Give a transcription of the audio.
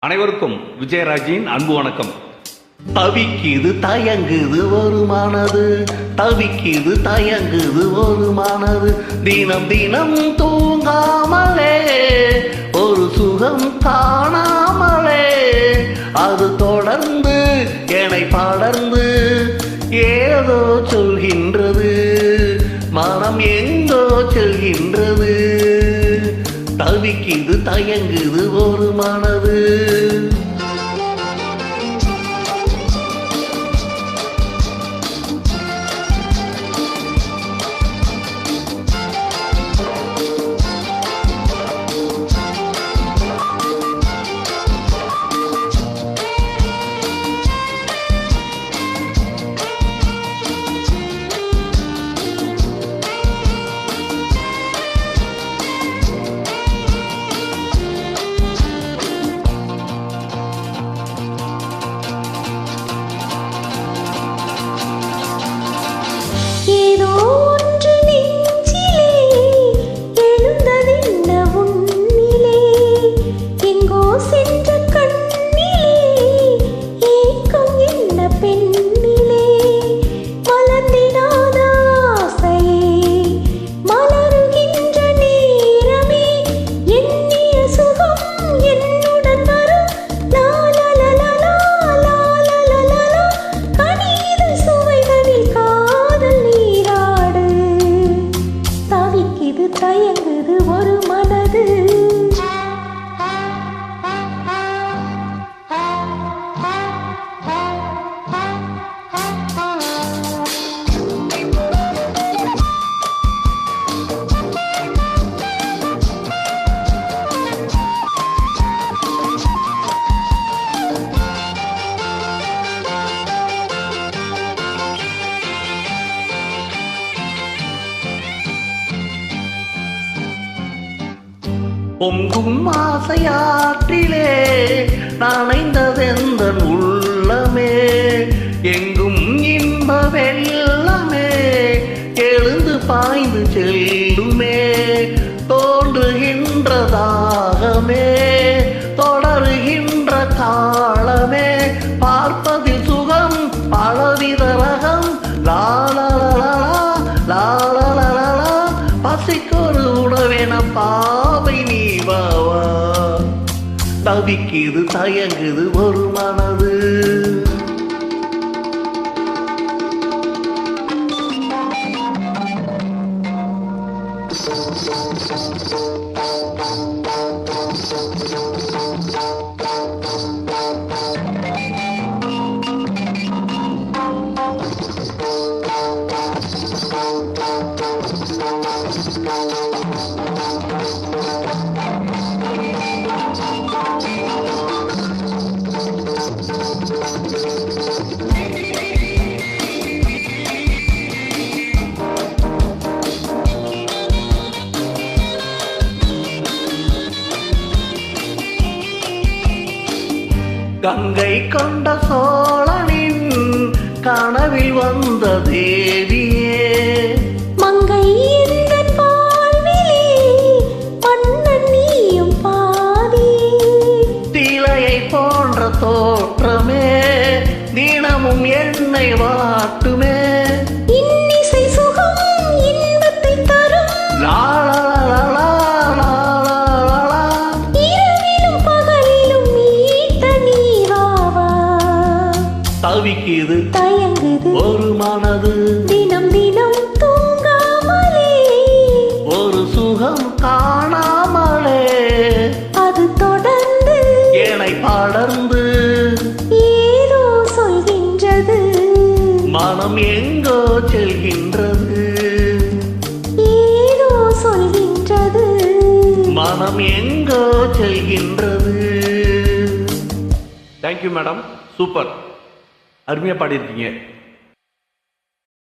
அனைவருக்கும் விஜயராஜின் அன்பு வணக்கம். தவிக்குது தயங்குது ஒரு மனது, தவிக்குது தயங்குது ஒரு மனது, தினம் தினம் தூங்காமலே ஒரு சுகம் காணாமலே, அது தொடர்ந்து என்னை படர்ந்து ஏதோ சொல்கின்றது, மனம் எங்கோ செல்கின்றது. தவிக்குது தயங்குது ஒரு மனது. தயங்குது ஒரு மனது. பொங்கும் ஆசையாற்றிலே நனைந்ததெந்தன் உள்ளமே, எங்கும் இன்ப வெள்ளமே எழுந்து பாய்ந்து செல்லுமே, தோன்றுகின்ற தாகமே தொடருகின்ற காலமே, பார்ப்பதில் சுகம் பலவித ரகம், லாலலலா லாலலலா, பசிக்கொரு உணவென பாவை நீ வாவா. தவிக்குது தயங்குது ஒரு மனது. கங்கை கொண்ட சோழனின் கனவில் வந்த தேவியே, மங்கை எந்தன் வாழ்விலே மன்னன் நீயும் பாதி, திலையை போன்ற தோற்றமே தினமும் என்னை வாட்டுமே, இன்னிசை சுகம் இன்பத்தை தரும், லாலலலா லாலலலா, இரவிலும் பகலிலும் மீட்ட நீராவா. தவிக்குது தயங்குது ஒரு மனது, தினம் தினம் தூங்காமலே ஒரு சுகம் காணாமலே, அது தொடர்ந்து என்னை படர்ந்து ஏதோ சொல்கின்றது, மனம் எங்கோ செல்கின்றது, ஏதோ சொல்கின்றது, மனம் எங்கோ செல்கின்றது. தேங்க்யூ மேடம், சூப்பர், அருமையாக பாடியிருக்கீங்க.